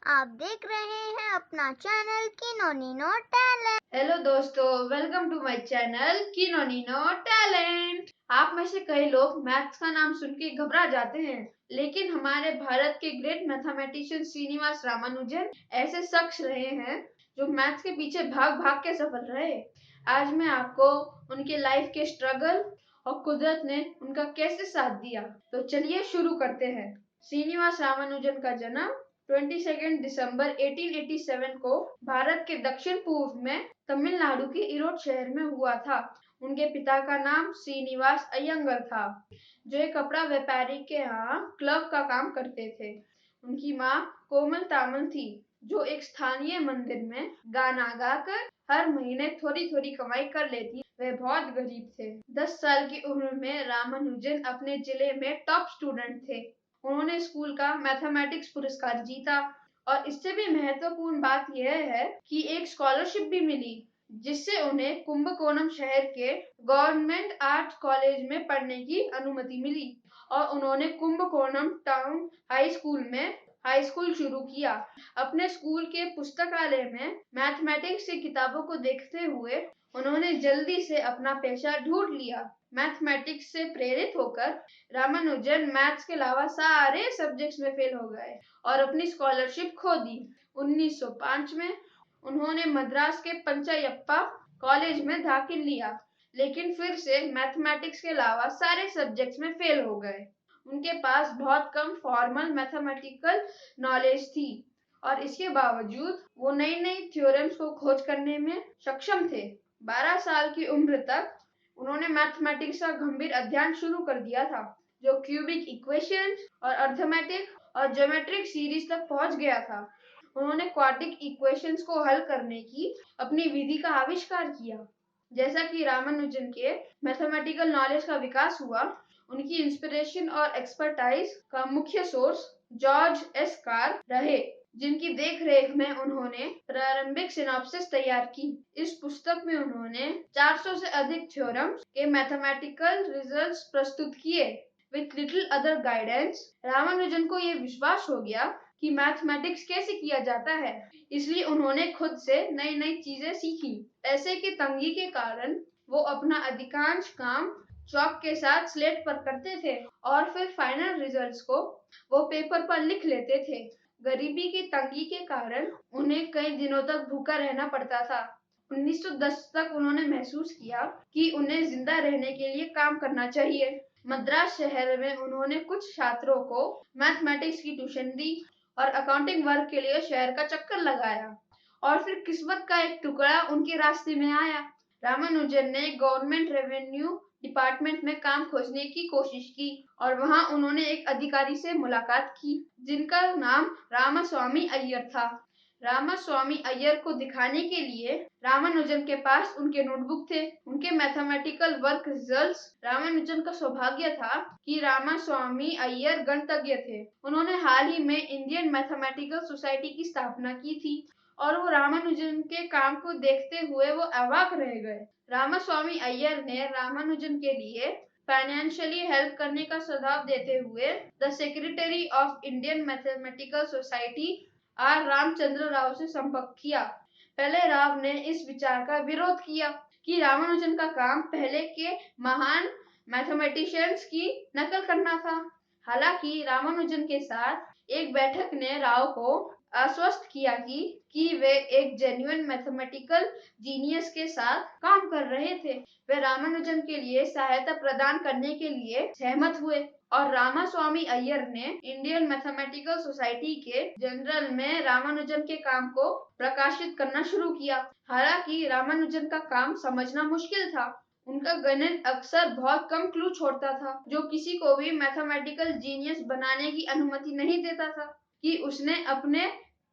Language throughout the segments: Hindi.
आप देख रहे हैं अपना चैनल किनो नीनो टैलेंट। हेलो दोस्तों, वेलकम टू माय चैनल किनो नीनो टैलेंट। आप में से कई लोग मैथ्स का नाम सुन के घबरा जाते हैं, लेकिन हमारे भारत के ग्रेट मैथमेटिशियन श्रीनिवास रामानुजन ऐसे शख्स रहे हैं जो मैथ्स के पीछे भाग भाग के सफल रहे। आज मैं आपको उनके लाइफ के स्ट्रगल और कुदरत ने उनका कैसे साथ दिया, तो चलिए शुरू करते हैं। श्रीनिवास रामानुजन का जन्म 22 दिसंबर 1887 को भारत के दक्षिण पूर्व में तमिलनाडु के इरोड शहर में हुआ था। उनके पिता का नाम श्रीनिवास अयंगर था, जो एक कपड़ा व्यापारी के यहाँ क्लर्क का काम करते थे। उनकी माँ कोमल तामल थी, जो एक स्थानीय मंदिर में गाना गाकर हर महीने थोड़ी थोड़ी कमाई कर लेती। वे बहुत गरीब थे। 10 साल की उम्र में रामानुजन अपने जिले में टॉप स्टूडेंट थे। उन्होंने स्कूल का मैथमेटिक्स पुरस्कार जीता, और इससे भी महत्वपूर्ण बात यह है कि एक स्कॉलरशिप भी मिली, जिससे उन्हें कुंभकोणम शहर के गवर्नमेंट आर्ट कॉलेज में पढ़ने की अनुमति मिली, और उन्होंने कुंभकोणम टाउन हाई स्कूल शुरू किया। अपने स्कूल के पुस्तकालय में मैथमेटिक्स की किताबों को देखते हुए उन्होंने जल्दी से अपना पेशा ढूंढ लिया। मैथमेटिक्स से प्रेरित होकर रामानुजन मैथ्स के अलावा सारे सब्जेक्ट्स में फेल हो गए और अपनी स्कॉलरशिप खो दी। 1905 में उन्होंने मद्रास के पंचायप्पा कॉलेज में दाखिल लिया, लेकिन फिर से मैथमेटिक्स के अलावा सारे सब्जेक्ट्स में फेल हो गए। उनके पास बहुत कम फॉर्मल मैथमेटिकल नॉलेज थी, और इसके बावजूद वो नई नई थ्योरम्स को खोज करने में सक्षम थे। 12 साल की उम्र तक उन्होंने मैथमेटिक्स का गंभीर अध्ययन शुरू कर दिया था, जो क्यूबिक इक्वेशंस और अर्थमेटिक और ज्योमेट्रिक सीरीज तक पहुंच गया था। उन्होंने क्वाड्रिक इक्वेशंस को हल करने की अपनी विधि का आविष्कार किया। जैसा कि रामानुजन के मैथमेटिकल नॉलेज का विकास हुआ, उनकी इंस्पिरेशन और एक्सपर्टाइज का मुख्य सोर्स जॉर्ज एस कार रहे, जिनकी देखरेख में उन्होंने प्रारंभिक सिनॉप्सिस तैयार की। इस पुस्तक में उन्होंने 400 से अधिक थ्योरम्स के मैथमेटिकल रिजल्ट्स प्रस्तुत किए। With little other guidance, Ramanujan को यह विश्वास हो गया कि मैथमेटिक्स कैसे किया जाता है, इसलिए उन्होंने खुद से नई नई चीजें सीखी। पैसे की तंगी के कारण वो अपना अधिकांश काम चौक के साथ स्लेट पर करते थे, और फिर फाइनल रिजल्ट्स को वो पेपर पर लिख लेते थे। गरीबी की तंगी के कारण उन्हें कई दिनों तक भूखा रहना पड़ता था। 1910 तक उन्होंने महसूस किया कि उन्हें जिंदा रहने के लिए काम करना चाहिए। मद्रास शहर में उन्होंने कुछ छात्रों को मैथमेटिक्स की ट्यूशन दी और अकाउंटिंग वर्क के लिए शहर का चक्कर लगाया, और फिर किस्मत का एक टुकड़ा उनके रास्ते में आया। रामानुजन ने गवर्नमेंट रेवेन्यू डिपार्टमेंट में काम खोजने की कोशिश की, और वहां उन्होंने एक अधिकारी से मुलाकात की, जिनका नाम रामास्वामी अय्यर था। रामास्वामी अय्यर को दिखाने के लिए रामानुजन के पास उनके नोटबुक थे, उनके मैथमेटिकल वर्क रिजल्ट्स। रामानुजन का सौभाग्य था कि रामास्वामी अय्यर गणितज्ञ थे। उन्होंने हाल ही में इंडियन मैथमेटिकल सोसाइटी की स्थापना की थी, और वो रामानुजन के काम को देखते हुए वो अवाक रह गए। रामास्वामी अय्यर ने रामानुजन के लिए फाइनेंशियली हेल्प करने का सुझाव देते हुए the secretary of Indian Mathematical Society R Ramachandra Rao से संपर्क किया। पहले राव ने इस विचार का विरोध किया कि रामानुजन का काम पहले के महान मैथमेटिशियंस की नकल करना था। हालांकि रामानुजन के साथ एक बैठक ने राव को आश्वस्त किया कि वे एक जेन्युइन मैथमेटिकल जीनियस के साथ काम कर रहे थे। वे रामानुजन के लिए सहायता प्रदान करने के लिए सहमत हुए, और रामास्वामी अय्यर ने इंडियन मैथमेटिकल सोसाइटी के जर्नल में रामानुजन के काम को प्रकाशित करना शुरू किया। हालांकि रामानुजन का काम समझना मुश्किल था। उनका गणित अक्सर बहुत कम क्लू छोड़ता था, जो किसी को भी मैथमेटिकल जीनियस बनाने की अनुमति नहीं देता था कि उसने अपने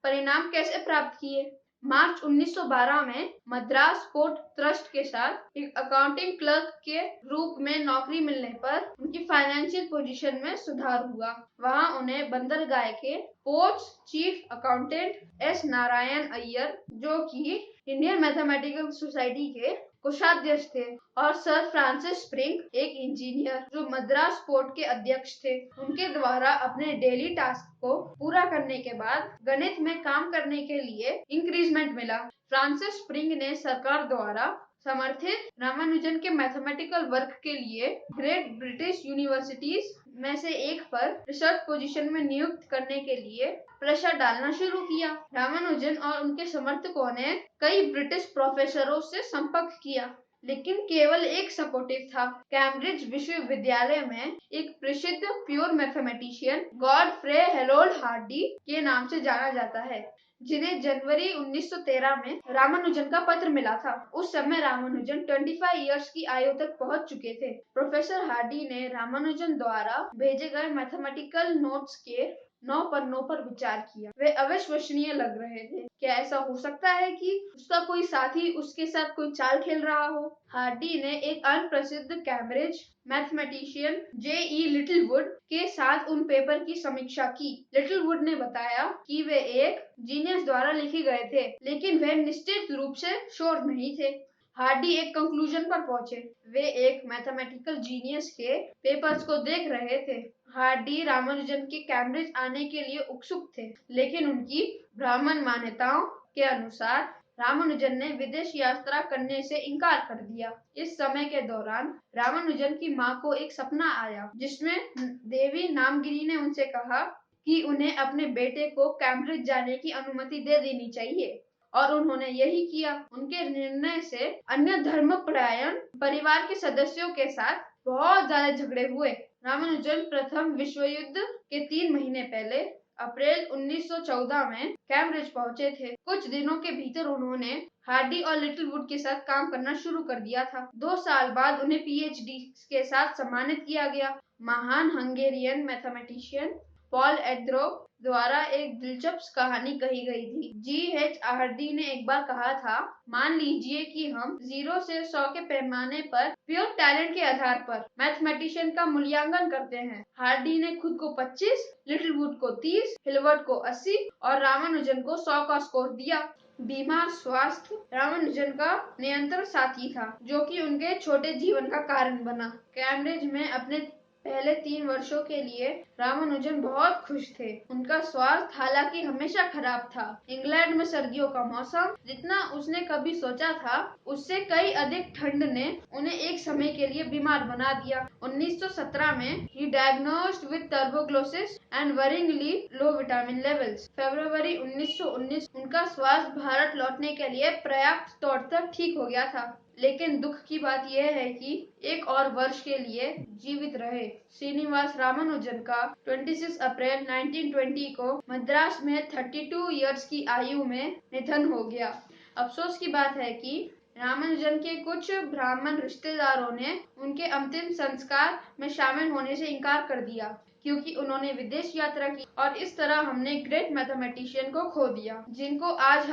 परिणाम कैसे प्राप्त किए। मार्च 1912 में मद्रास पोर्ट ट्रस्ट के साथ एक अकाउंटिंग क्लर्क के रूप में नौकरी मिलने पर उनकी फाइनेंशियल पोजीशन में सुधार हुआ। वहां उन्हें बंदरगाह के port chief accountant S Narayan Iyer, जो कि इंडियन मैथमेटिकल सोसाइटी के कोषाध्यक्ष थे, और सर फ्रांसिस स्प्रिंग एक इंजीनियर जो मद्रास पोर्ट के अध्यक्ष थे। उनके द्वारा अपने डेली टास्क को पूरा करने के बाद गणित में काम करने के लिए इंक्रीजमेंट मिला। फ्रांसिस स्प्रिंग ने सरकार द्वारा समर्थित रामानुजन के मैथमेटिकल वर्क के लिए ग्रेट ब्रिटिश यूनिवर्सिटीज में से एक पर रिसर्च पोजीशन में नियुक्त करने के लिए प्रेशर डालना शुरू किया। रामानुजन और उनके समर्थकों ने कई ब्रिटिश प्रोफेसरों से संपर्क किया, लेकिन केवल एक सपोर्टिव था। कैम्ब्रिज विश्वविद्यालय में एक प्रसिद्ध pure mathematician Godfrey Harold Hardy के नाम से जाना जाता है, जिन्हें जनवरी 1913 में रामानुजन का पत्र मिला था। उस समय रामानुजन 25 इयर्स की आयु तक पहुंच चुके थे। प्रोफेसर हार्डी ने रामानुजन द्वारा भेजे गए मैथमेटिकल नोट्स के 9 पन्नों पर विचार किया। वे अविश्वसनीय लग रहे थे। क्या ऐसा हो सकता है कि उसका कोई साथी उसके साथ कोई चाल खेल रहा हो? हार्डी ने एक अनप्रसिद्ध कैम्ब्रिज मैथमेटिशियन J.E. लिटिलवुड के साथ उन पेपर की समीक्षा की। लिटिलवुड ने बताया कि वे एक जीनियस द्वारा लिखे गए थे, लेकिन वे निश्चित रूप से श्योर नहीं थे। हार्डी एक कंक्लूजन पर पहुंचे। वे एक मैथमेटिकल जीनियस के पेपर्स को देख रहे थे। हार्डी रामानुजन के कैम्ब्रिज आने के लिए उत्सुक थे, लेकिन उनकी ब्राह्मण मान्यताओं के अनुसार रामानुजन ने विदेश यात्रा करने से इनकार कर दिया। इस समय के दौरान रामानुजन की मां को एक सपना आया, जिसमें देवी नामगिरी ने उनसे कहा कि उन्हें अपने बेटे को कैम्ब्रिज जाने की अनुमति दे देनी चाहिए, और उन्होंने यही किया। उनके निर्णय से अन्य धर्मपरायण परिवार के सदस्यों के साथ बहुत ज्यादा झगड़े हुए। रामानुजन प्रथम विश्व युद्ध के 3 महीने पहले अप्रैल 1914 में कैम्ब्रिज पहुंचे थे। कुछ दिनों के भीतर उन्होंने हार्डी और लिटिलवुड के साथ काम करना शुरू कर दिया था। 2 साल बाद उन्हें PhD के साथ सम्मानित किया गया। महान हंगेरियन मैथमेटिशियन पॉल एड्रो द्वारा एक दिलचस्प कहानी कही गई थी। G.H. हार्डी ने एक बार कहा था, मान लीजिए कि हम 0 से 100 के पैमाने पर प्योर टैलेंट के आधार पर मैथमेटिशियन का मूल्यांकन करते हैं। हार्डी ने खुद को 25, लिटिलवुड को 30, हिलबर्ट को 80 और रामानुजन को 100 का स्कोर दिया। बीमार स्वास्थ्य रामानुजन का निरंतर साथी था, जो कि उनके छोटे जीवन का कारण बना। कैम्ब्रिज में अपने पहले 3 वर्षों के लिए रामानुजन बहुत खुश थे। उनका स्वास्थ्य हालांकि हमेशा खराब था। इंग्लैंड में सर्दियों का मौसम जितना उसने कभी सोचा था, उससे कई अधिक ठंड ने उन्हें एक समय के लिए बीमार बना दिया। 1917 में ही diagnosed with tuberculosis and worryingly low vitamin levels. फरवरी 1919 उनका स्वास्थ्य भारत लौटने के लिए पर्याप्त तौर तक ठीक हो गया था, लेकिन दुख की बात यह है कि एक और वर्ष के लिए जीवित रहे। श्रीनिवास रामानुजन का 26 अप्रैल 1920 को मद्रास में 32 इयर्स की आयु में निधन हो गया। अफसोस की बात है कि रामानुजन के कुछ ब्राह्मण रिश्तेदारों ने उनके अंतिम संस्कार में शामिल होने से इनकार कर दिया, क्योंकि उन्होंने विदेश यात्रा की, और इस तरह हमने ग्रेट मैथमेटिशियन को खो दिया, जिनको आज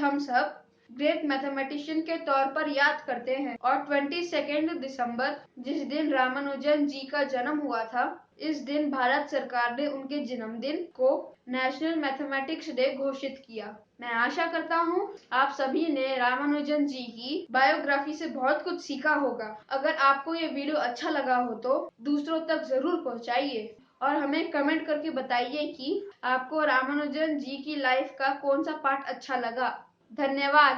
हम सब ग्रेट मैथमेटिशियन के तौर पर याद करते हैं। और 22 दिसंबर, जिस दिन रामानुजन जी का जन्म हुआ था, इस दिन भारत सरकार ने उनके जन्मदिन को नेशनल मैथमेटिक्स डे घोषित किया। मैं आशा करता हूँ आप सभी ने रामानुजन जी की बायोग्राफी से बहुत कुछ सीखा होगा। अगर आपको ये वीडियो अच्छा लगा हो तो दूसरों तक जरूर पहुँचाइए, और हमें कमेंट करके बताइए कि आपको रामानुजन जी की लाइफ का कौन सा पार्ट अच्छा लगा। धन्यवाद।